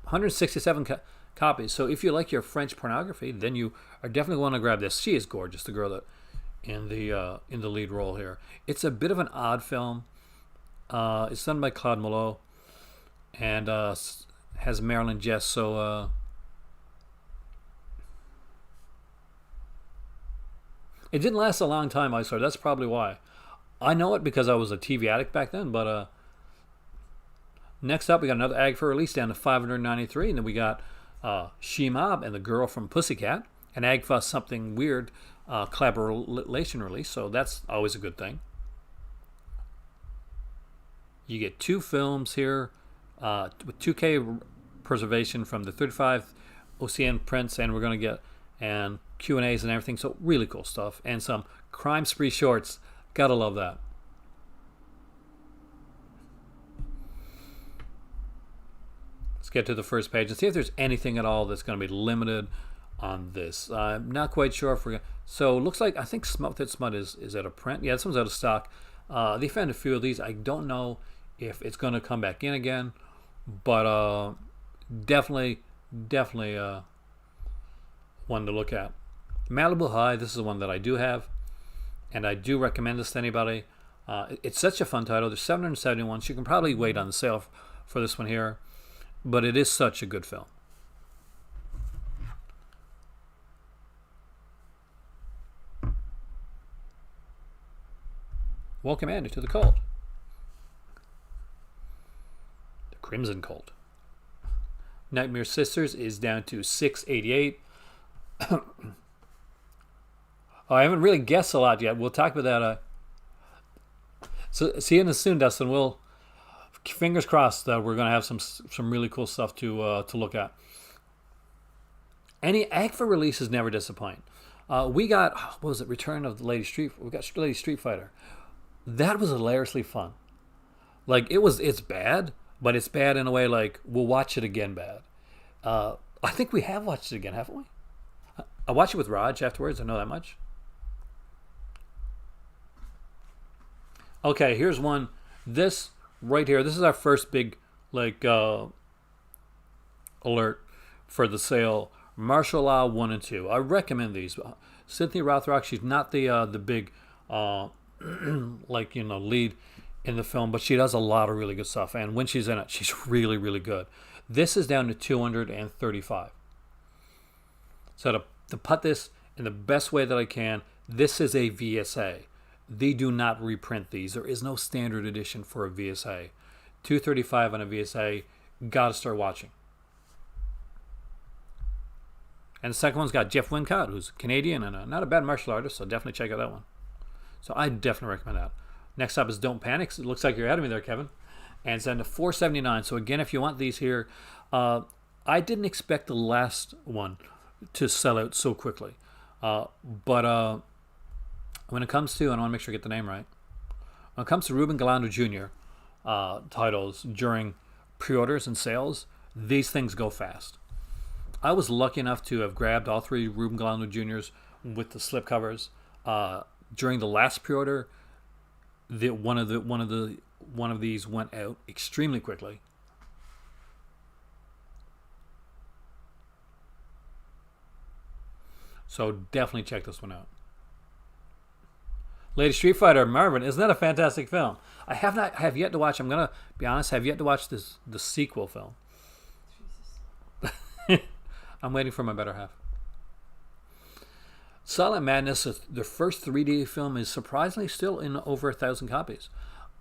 167 copies. So if you like your French pornography, then you are definitely want to grab this. She is gorgeous, the girl that in the lead role here. It's a bit of an odd film. It's done by Claude Melot and has Marilyn Jess. So it didn't last a long time, I saw. That's probably why. I know it because I was a TV addict back then, but next up, we got another AGFA release down to 593, and then we got She Mob and the Girl from Pussycat, an AGFA Something Weird collaboration release, so that's always a good thing. You get two films here with 2K preservation from the 35 OCN prints, and we're going to get and Q&As and everything, so really cool stuff, and some Crime Spree shorts. Gotta love that. Let's get to the first page and see if there's anything at all that's going to be limited on this. I'm not quite sure if we're going to... So it looks like, I think Smut is out of print. Yeah, this one's out of stock. They found a few of these. I don't know if it's going to come back in again, but definitely one to look at. Malibu High, this is one that I do have, and I do recommend this to anybody. It's such a fun title. There's 771, so you can probably wait on the sale for this one here. But it is such a good film. Welcome, Andy, to the cult. The Crimson Cult. Nightmare Sisters is down to 688. I haven't really guessed a lot yet. We'll talk about that. So see you soon, Dustin. We'll... Fingers crossed that we're going to have some really cool stuff to look at. Any AGFA releases never disappoint. We got, what was it, Return of the Lady Street. We got Lady Street Fighter. That was hilariously fun. Like it's bad, but it's bad in a way like we'll watch it again bad. I think we have watched it again, haven't we? I watched it with Raj afterwards. I know that much. Okay, here's one. This right here, this is our first big alert for the sale. Martial Law 1 and 2. I recommend these. Cynthia Rothrock, she's not the big lead in the film, but she does a lot of really good stuff, and when she's in it, she's really good. This is down to 235. So to put this in the best way that I can, this is a VSA. They do not reprint these. There is no standard edition for a VSA. 235 on a VSA. Gotta start watching. And the second one's got Jeff Wincott, who's Canadian and not a bad martial artist, so definitely check out that one. So I definitely recommend that. Next up is Don't Panic. It looks like you're ahead of me there, Kevin. And it's down to $4.79. So again, if you want these here, I didn't expect the last one to sell out so quickly. But when it comes to, and I want to make sure I get the name right, when it comes to Ruben Galando Jr. Titles during pre-orders and sales, these things go fast. I was lucky enough to have grabbed all three Ruben Galando Jr.'s with the slipcovers during the last pre-order. One of these went out extremely quickly. So definitely check this one out. Lady Street Fighter, Marvin, isn't that a fantastic film? I have yet to watch. I'm gonna be honest. Have yet to watch the sequel film. Jesus. I'm waiting for my better half. Silent Madness, the first 3D film, is surprisingly still in over 1,000 copies.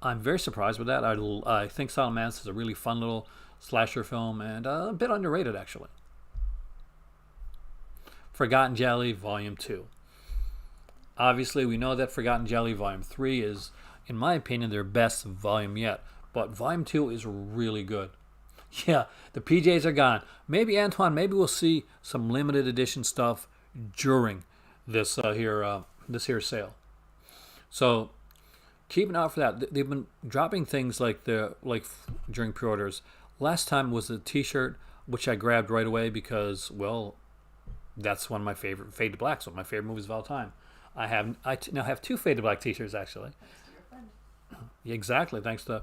I'm very surprised with that. I think Silent Madness is a really fun little slasher film and a bit underrated, actually. Forgotten Jelly Volume 2. Obviously, we know that Forgotten Jelly Volume 3 is, in my opinion, their best volume yet. But Volume 2 is really good. Yeah, the PJs are gone. Maybe, Antoine, maybe we'll see some limited edition stuff during this here sale. So keep an eye out for that. They've been dropping things like during pre-orders. Last time was a T-shirt, which I grabbed right away because, well, that's one of my favorite Fade to Black's one of my favorite movies of all time. I now have two Fade to Black T-shirts actually. Yeah, exactly. Thanks to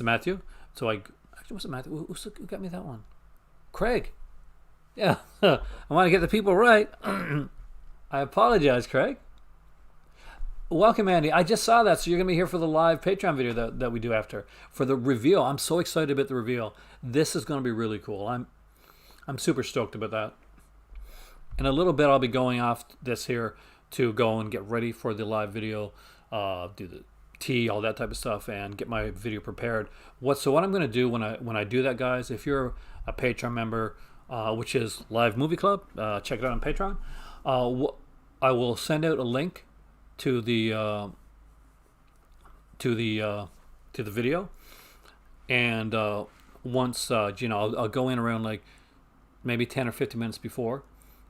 Matthew. So was it Matthew? Who got me that one? Craig. Yeah, I want to get the people right. I apologize, Craig. Welcome, Andy. I just saw that, so you're going to be here for the live Patreon video that we do after. For the reveal, I'm so excited about the reveal. This is going to be really cool. I'm super stoked about that. In a little bit, I'll be going off this here to go and get ready for the live video, do the tea, all that type of stuff, and get my video prepared. So what I'm going to do when I do that, guys, if you're a Patreon member, which is Live Movie Club, check it out on Patreon. I will send out a link to the video, and once I'll go in around like maybe 10 or 15 minutes before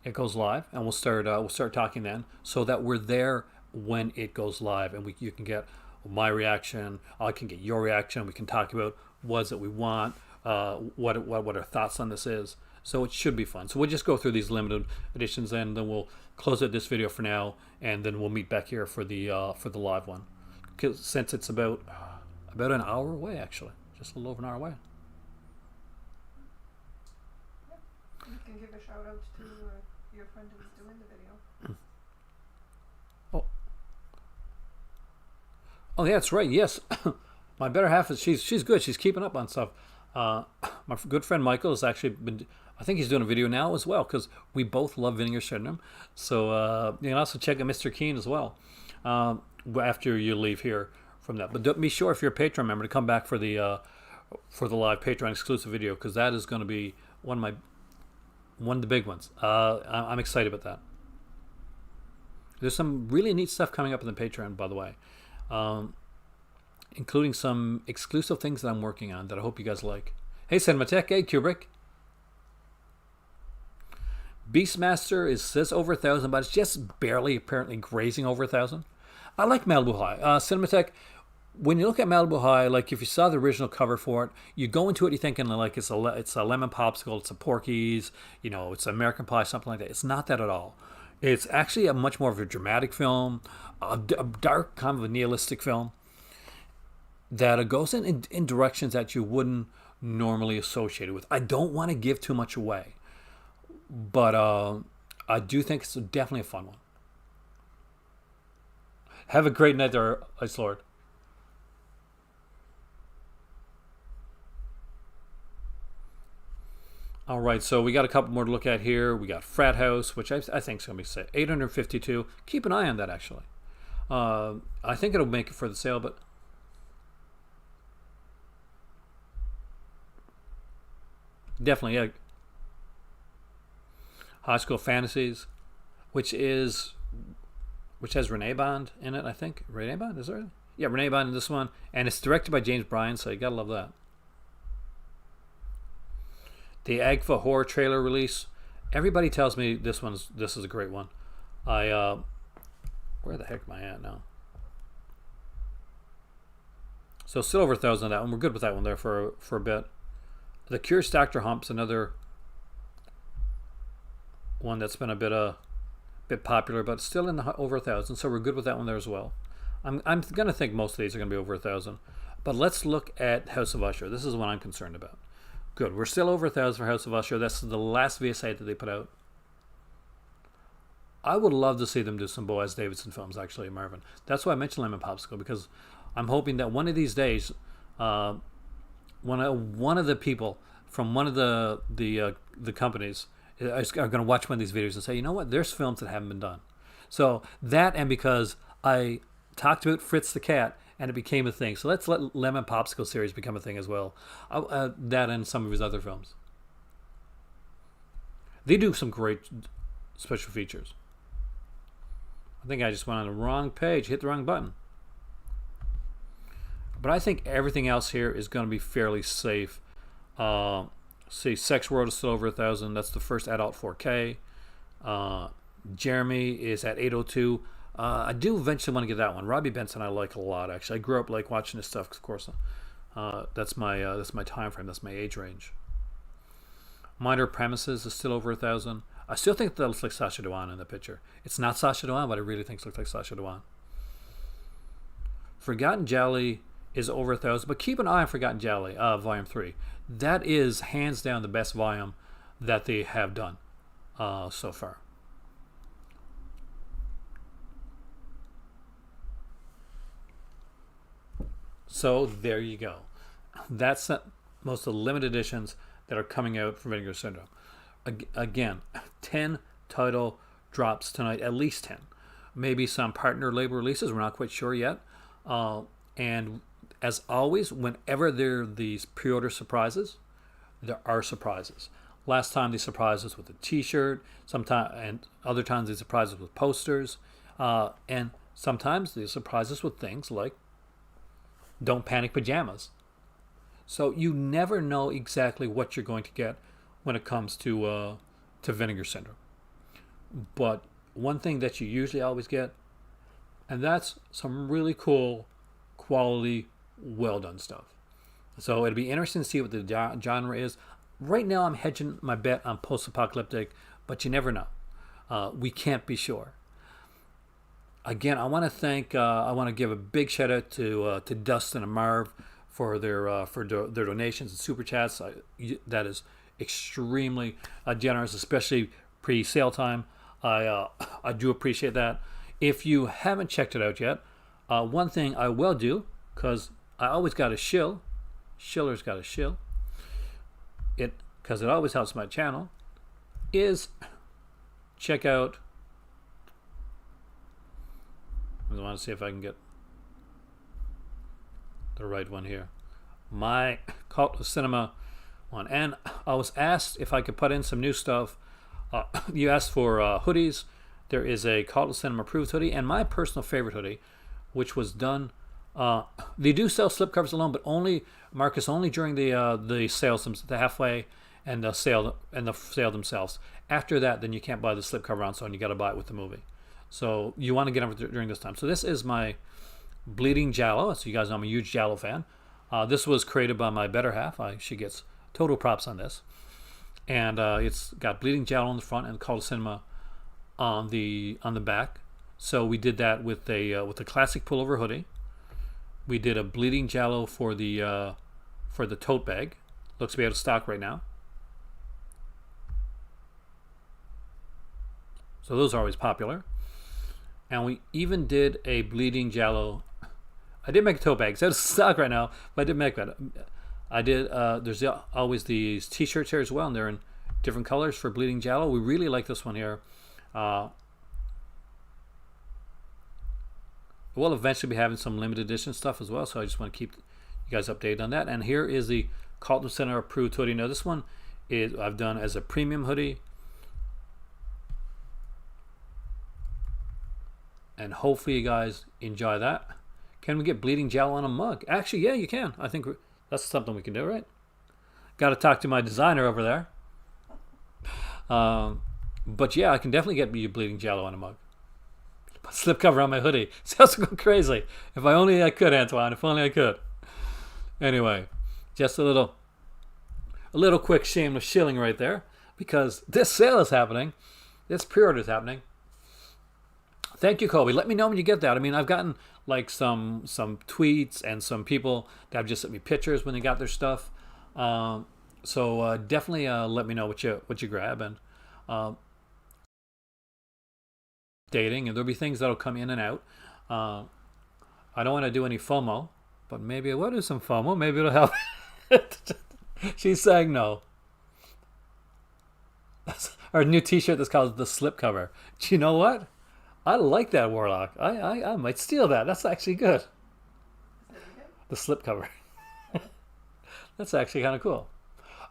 it goes live, and we'll start talking then, so that we're there when it goes live, and you can get my reaction, I can get your reaction, we can talk about what we want, what our thoughts on this is. So it should be fun. So we'll just go through these limited editions, and then we'll close out this video for now, and then we'll meet back here for the live one, since it's about an hour away, actually, just a little over an hour away. You can give a shout out to your friend who's doing the video. Oh yeah, that's right. Yes, my better half is she's good. She's keeping up on stuff. My good friend Michael has actually been. I think he's doing a video now as well, because we both love Vinegar Syndrome. So you can also check out Mr. Keen as well after you leave here from that. But be sure, if you're a Patreon member, to come back for the live Patreon exclusive video, because that is going to be one of the big ones. I'm excited about that. There's some really neat stuff coming up in the Patreon, by the way, including some exclusive things that I'm working on that I hope you guys like. Hey, Cinematech. Hey, Kubrick. Beastmaster says over 1,000, but it's just barely apparently grazing over 1,000. I like Malibu High. Cinematech, when you look at Malibu High, like if you saw the original cover for it, you go into it, you're thinking like it's a lemon popsicle, it's a Porky's, it's American Pie, something like that. It's not that at all. It's actually a much more of a dramatic film, a dark kind of a nihilistic film that goes in directions that you wouldn't normally associate it with. I don't want to give too much away, but I do think it's definitely a fun one. Have a great night there, Ice Lord. All right, so we got a couple more to look at here. We got Frat House, which I think is going to be say 852. Keep an eye on that, actually. I think it'll make it for the sale, but definitely, yeah. High School Fantasies, which has Renee Bond in it, I think. Renee Bond, is there? Yeah, Renee Bond in this one, and it's directed by James Bryan, so you gotta love that. The Agfa horror trailer release. Everybody tells me this is a great one. Where the heck am I at now? So still over 1,000 on that one. We're good with that one there for a bit. The Curious Doctor Hump's another one that's been a bit popular, but still in the over 1,000. So we're good with that one there as well. I'm gonna think most of these are gonna be over 1,000. But let's look at House of Usher. This is the one I'm concerned about. Good. We're still over 1,000 for House of Usher. That's the last VSA that they put out. I would love to see them do some Boaz Davidson films, actually, Marvin. That's why I mentioned Lemon Popsicle, because I'm hoping that one of these days, one of the people from one of the companies are going to watch one of these videos and say, you know what, there's films that haven't been done. So that, and because I talked about Fritz the Cat, and it became a thing. So let's let Lemon Popsicle series become a thing as well. That and some of his other films. They do some great special features. I think I just went on the wrong page, hit the wrong button. But I think everything else here is going to be fairly safe. See, Sex World is still over 1,000. That's the first adult 4K. Jeremy is at 802. I do eventually want to get that one. Robbie Benson I like a lot, actually. I grew up like watching his stuff, of course. That's my time frame. That's my age range. Minor Premises is still over 1,000. I still think that looks like Sacha Dhawan in the picture. It's not Sacha Dhawan, but I really think it looks like Sacha Dhawan. Forgotten Jolly is over 1,000, but keep an eye on Forgotten Jolly, Volume 3. That is hands down the best volume that they have done so far. So there you go. That's most of the limited editions that are coming out from Vinegar Syndrome. Again, 10 title drops tonight, at least 10. Maybe some partner label releases, we're not quite sure yet. And as always, whenever there are these pre-order surprises, there are surprises. Last time they surprised us with a t-shirt, and other times they surprised us with posters, and sometimes they surprise us with things like Don't Panic pajamas. So you never know exactly what you're going to get when it comes to Vinegar Syndrome. But one thing that you usually always get, and that's some really cool, quality, well done stuff. So it'll be interesting to see what the genre is. Right now I'm hedging my bet on post-apocalyptic, but you never know. We can't be sure. Again, I want to give a big shout out to Dustin and Marv for their donations and super chats. That is extremely generous, especially pre-sale time. I do appreciate that. If you haven't checked it out yet, one thing I will do, because I always got a shill, Schiller's got a shill, because it always helps my channel, is check out, I want to see if I can get the right one here, my Cult of Cinema one. And I was asked if I could put in some new stuff. You asked for hoodies. There is a Cult of Cinema approved hoodie, and my personal favorite hoodie, which was done. They do sell slipcovers alone, but only during the sales, the halfway and the sale themselves. After that, then you can't buy the slipcover on, so you got to buy it with the movie. So you want to get them during this time. So this is my Bleeding Giallo. So you guys know I'm a huge Giallo fan. This was created by my better half. She gets total props on this. And it's got Bleeding Giallo on the front and Cult of Cinema on the back. So we did that with a classic pullover hoodie. We did a Bleeding Giallo for the tote bag. Looks to be out of stock right now. So those are always popular. And we even did a Bleeding Giallo. I did make a tote bag. It's out of stock right now, but I did make that. I did. There's always these T-shirts here as well, and they're in different colors for Bleeding Giallo. We really like this one here. We'll eventually be having some limited edition stuff as well, so I just want to keep you guys updated on that. And here is the Carlton Center approved hoodie. Now this one is I've done as a premium hoodie, and hopefully you guys enjoy that. Can we get bleeding jello on a mug? Actually, yeah, you can. I think that's something we can do, right? Got to talk to my designer over there. But yeah, I can definitely get you bleeding jello on a mug. Slip cover on my hoodie. Sounds go crazy. If I only I could, Antoine. If only I could. Anyway, just a little quick shameless shilling right there, because this sale is happening. This pre-order is happening. Thank you, Kobe. Let me know when you get that. I mean, I've gotten like some tweets and some people that have just sent me pictures when they got their stuff. So definitely let me know what you grab, and dating, and there'll be things that'll come in and out. I don't want to do any FOMO, but maybe I will do some FOMO. Maybe it'll help. She's saying no. Our new T-shirt that's called the slip cover. Do you know what? I like that, Warlock. I might steal that. That's actually good. The slip cover. That's actually kind of cool.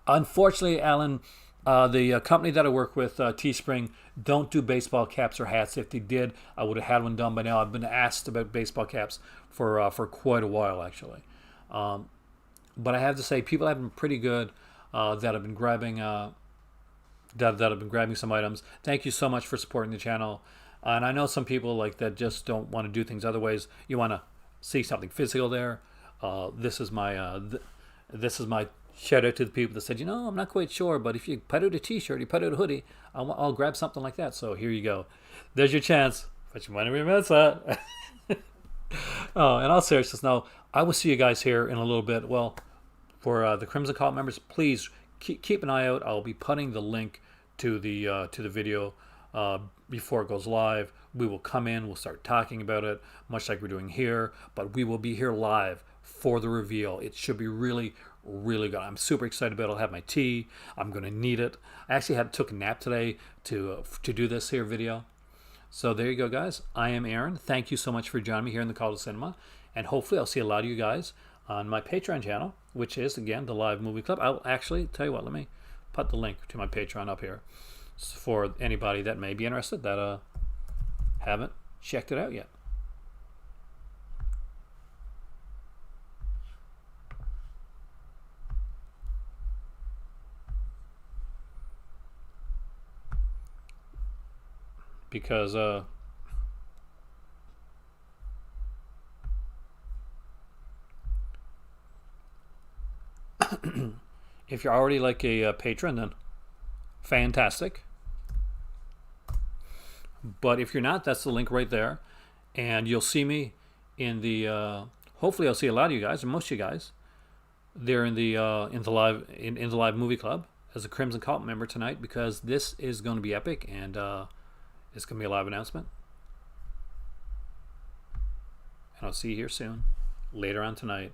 Unfortunately, Alan, the company that I work with, Teespring, don't do baseball caps or hats. If they did, I would have had one done by now. I've been asked about baseball caps for quite a while, actually. But I have to say, people have been pretty good that have been grabbing that have been grabbing some items. Thank you so much for supporting the channel. And I know some people like that just don't want to do things other ways. You want to see something physical there. This is my shout out to the people that said, I'm not quite sure, but if you put out a T-shirt, you put out a hoodie, I'll grab something like that. So here you go. There's your chance. But you might have remembered that. Oh, and all seriousness, now I will see you guys here in a little bit. Well, for the Crimson Cult members, please keep an eye out. I'll be putting the link to the video before it goes live. We will come in, we'll start talking about it, much like we're doing here, but we will be here live for the reveal. It should be really, really good. I'm super excited about it. I'll have my tea. I'm going to need it. I actually took a nap today to do this here video. So there you go, guys. I am Aaron. Thank you so much for joining me here in the Call to Cinema, and hopefully I'll see a lot of you guys on my Patreon channel, which is, again, the Live Movie Club. I'll actually tell you what, let me put the link to my Patreon up here for anybody that may be interested that haven't checked it out yet. Because if you're already like a patron, then fantastic. But if you're not, that's the link right there, and you'll see me in the. Hopefully, I'll see a lot of you guys, or most of you guys, there in the live movie club as a Crimson Cult member tonight, because this is going to be epic, and it's going to be a live announcement. And I'll see you here soon, later on tonight.